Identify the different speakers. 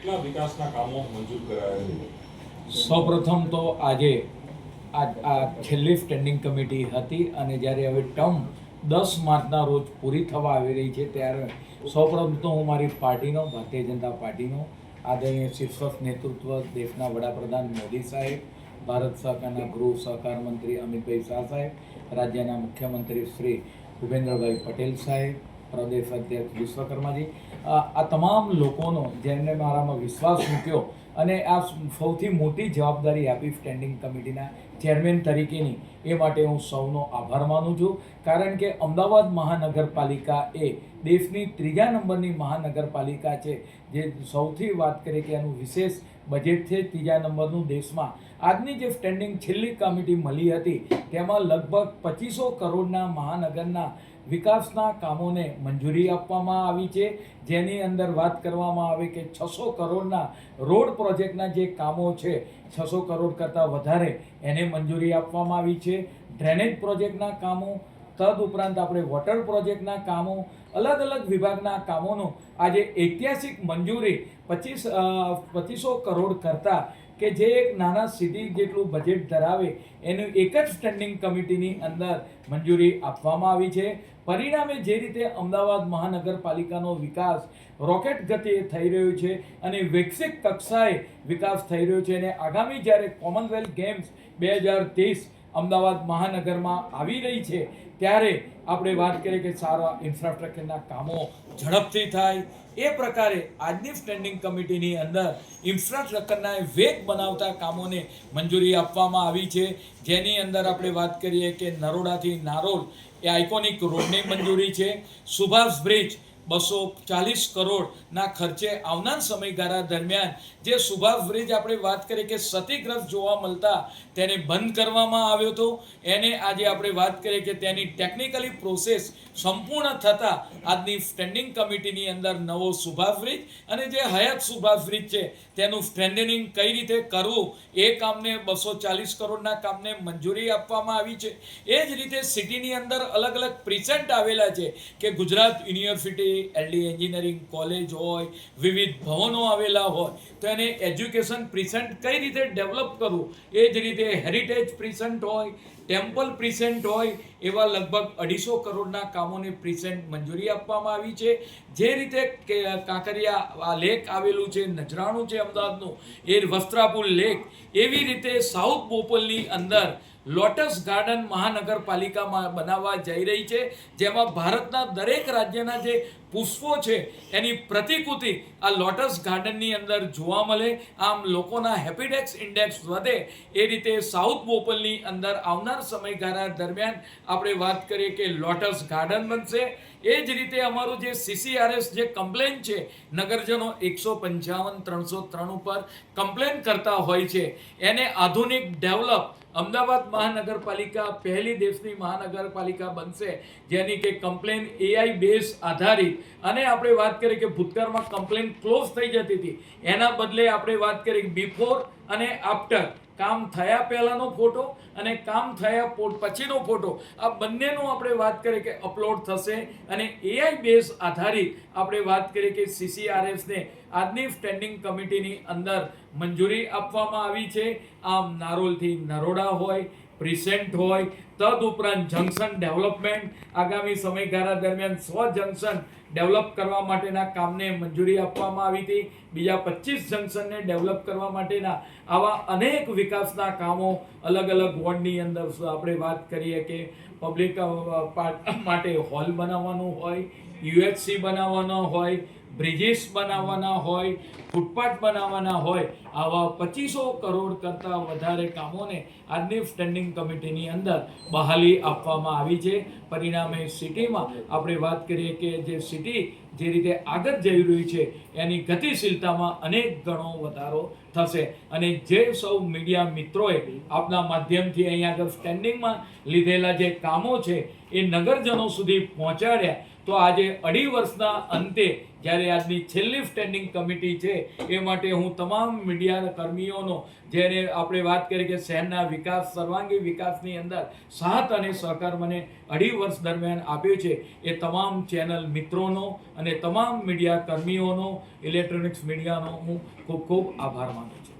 Speaker 1: કેટલા વિકાસના કામો મંજૂર કરાયા છે?
Speaker 2: સૌપ્રથમ તો આજે આ છેલ્લી સ્ટેન્ડિંગ કમિટી હતી અને જ્યારે હવે ટર્મ 10 માર્ચના રોજ પૂરી થવા આવી રહી છે ત્યારે સૌપ્રથમ તો હું મારી પાર્ટીનો, ભારતીય જનતા પાર્ટીનો આદરણીય શીર્ષક નેતૃત્વ, દેશના વડાપ્રધાન મોદી સાહેબ, ભારત સરકારના ગૃહ સહકાર મંત્રી અમિતભાઈ શાહ સાહેબ, રાજ્યના મુખ્યમંત્રી શ્રી ભૂપેન્દ્રભાઈ પટેલ સાહેબ, પ્રદેશ અધ્યક્ષ વિશ્વકર્માજી, આ તમામ લોકોનો જેમને મારામાં વિશ્વાસ મૂક્યો અને આ સૌથી મોટી જવાબદારી આપી સ્ટેન્ડિંગ કમિટીના ચેરમેન તરીકેની, એ માટે હું સૌનો આભાર માનું છું. કારણ કે અમદાવાદ મહાનગરપાલિકા એ દેશની 3જા નંબરની મહાનગરપાલિકા છે, જે સૌથી વાત કરીએ કે એનું વિશેષ બજેટ છે 3જા નંબરનું દેશમાં. આજની જે સ્ટેન્ડિંગ છેલ્લી કમિટી મળી હતી તેમાં લગભગ 2500 કરોડના મહાનગરના વિકાસના કામોને મંજૂરી આપવામાં આવી છે, જેની અંદર વાત કરવામાં આવે કે 600 કરોડના રોડ પ્રોજેક્ટના જે કામો છે, 600 કરોડ કરતાં વધારે એને મંજૂરી આપવામાં આવી છે. ડ્રેનેજ પ્રોજેક્ટના કામો, તદુપરાંત આપણે વોટર પ્રોજેક્ટના કામો, અલગ અલગ વિભાગના કામોનું આજે ઐતિહાસિક મંજૂરી 2500 કરોડ કરતાં, કે જે એક નાના સિટી જેટલું બજેટ ધરાવે એનું એક જ સ્ટેન્ડિંગ કમિટીની અંદર મંજૂરી આપવામાં આવી છે. પરિણામે જે રીતે અમદાવાદ મહાનગરપાલિકાનો વિકાસ રોકેટ ગતિએ થઈ રહ્યો છે અને વૈશ્વિક કક્ષાએ વિકાસ થઈ રહ્યો છે, અને આગામી જ્યારે કોમનવેલ્થ ગેમ્સ 2030 અમદાવાદ મહાનગરમાં આવી રહી છે ત્યારે આપણે વાત કરીએ કે સારા ઇન્ફ્રાસ્ટ્રક્ચરના કામો ઝડપથી થાય એ પ્રકારે આજની સ્ટેન્ડિંગ કમિટીની અંદર ઇન્ફ્રાસ્ટ્રક્ચરના વેગ બનાવતા કામોને મંજૂરી આપવામાં આવી છે. જેની અંદર આપણે વાત કરીએ કે નરોડાથી નારોલ એ આઇકોનિક રોડની મંજૂરી છે. સુભાષ બ્રિજ 240 કરોડના ખર્ચે આવનાર સમયગાળા દરમિયાન જે સુભાષ બ્રિજ આપણે વાત કરીએ કે ક્ષતિગ્રસ્ત જોવા મળતા તેને બંધ કરવામાં આવ્યો હતો, એને આજે આપણે વાત કરીએ કે તેની ટેકનિકલી પ્રોસેસ સંપૂર્ણ થતાં આજની સ્ટેન્ડિંગ કમિટીની અંદર નવો સુભાષ બ્રિજ અને જે હયાત સુભાષ બ્રિજ છે તેનું સ્ટ્રેન્થનિંગ કઈ રીતે કરવું એ કામને 240 કરોડના કામને મંજૂરી આપવામાં આવી છે. એ જ રીતે સિટીની અંદર અલગ અલગ પ્રિસેન્ટ આવેલા છે કે Gujarat university, LD engineering college હોય, વિવિધ ભવનો આવેલા હોય, તો એને એજ્યુકેશન પ્રિસેન્ટ કઈ રીતે ડેવલપ કરવું, એ જ રીતે હેરિટેજ પ્રિસેન્ટ હોય, ટેમ્પલ પ્રિસેન્ટ હોય, એવા લગભગ 250 કરોડના કામોને પ્રિસેન્ટ મંજૂરી આપવામાં આવી છે. જે રીતે કાંકરિયા લેક આવેલું છે, નજરાણું છે અમદાવાદનું, એ વસ્ત્રાપુર લેક, એવી રીતે સાઉથ બોપલની અંદર લોટસ ગાર્ડન મહાનગરપાલિકામાં બનાવવા જઈ રહી છે, જેમાં ભારતના દરેક રાજ્યના જે પુષ્પો છે એની પ્રતિકૃતિ આ લોટસ ગાર્ડનની અંદર જોવા મળે. આમ લોકોના હેપીડેક્સ ઇન્ડેક્સ વધે એ રીતે સાઉથ બોપલની અંદર આવનાર સમયગાળા દરમિયાન આપણે વાત કરીએ કે લોટસ ગાર્ડન બનશે. એ જ રીતે અમારું જે CCRS જે કમ્પ્લેન છે, નગરજનો 155-303 ઉપર કમ્પ્લેન કરતા હોય છે, એને આધુનિક ડેવલપ અમદાવાદ મહાનગરપાલિકા પહેલી દેશની મહાનગરપાલિકા બનશે જેની કે કમ્પ્લેન AI બેઝ આધારિત, અને આપણે વાત કરીએ કે ભૂતકાળમાં કમ્પ્લેન ક્લોઝ થઈ જતી હતી, એના બદલે આપણે વાત કરીએ બિફોર અને આફ્ટર, કામ થયા પહેલાનો ફોટો અને કામ થયા પછીનો ફોટો, આ બંનેનો આપણે વાત કરીએ કે અપલોડ થશે અને AI બેઝ આધારિત આપણે વાત કરીએ કે CCRSને આજની સ્ટેન્ડિંગ કમિટીની અંદર મંજૂરી આપવામાં આવી છે. આમ નારોલથી નરોડા હોય, પ્રિસેન્ટ હોય, તદુપરાંત જંકશન ડેવલપમેન્ટ આગામી સમયગાળા દરમિયાન 100 જંકશન ડેવલપ કરવા માટેના કામને મંજૂરી આપવામાં આવી હતી. બીજા 25 જંકશનને ડેવલપ કરવા માટેના આવા અનેક વિકાસના કામો અલગ અલગ વોર્ડની અંદર આપણે વાત કરીએ કે પબ્લિક માટે હોલ બનાવવાનું હોય, UHC બનાવવાનો હોય, બ્રિજીસ બનાવવાના હોય, ફૂટપાથ બનાવવાના હોય, આવા 2500 કરોડ કરતાં વધારે કામોને આજની સ્ટેન્ડિંગ કમિટીની અંદર બહાલી આપવામાં આવી છે. પરિણામે સિટીમાં આપણે વાત કરીએ કે જે સિટી જે રીતે આગળ જઈ રહી છે એની ગતિશીલતામાં અનેક ગણો વધારો થશે. અને જે સૌ મીડિયા મિત્રોએ આપના માધ્યમથી અહીંયા આગળ સ્ટેન્ડિંગમાં લીધેલા જે કામો છે એ નગરજનો સુધી પહોંચાડ્યા, તો આજે 2.5 વર્ષના અંતે જ્યારે આજની છેલ્લી સ્ટેન્ડિંગ કમિટી છે એ માટે હું તમામ મીડિયા કર્મીઓનો, જેને આપણે વાત કરીએ કે શહેરના વિકાસ, સર્વાંગી વિકાસની અંદર સાથ અને સહકાર મને 2.5 વર્ષ દરમિયાન આપ્યો છે, એ તમામ ચેનલ મિત્રોનો અને તમામ મીડિયા કર્મીઓનો, ઇલેક્ટ્રોનિક્સ મીડિયાનો હું ખૂબ ખૂબ આભાર માનું છું.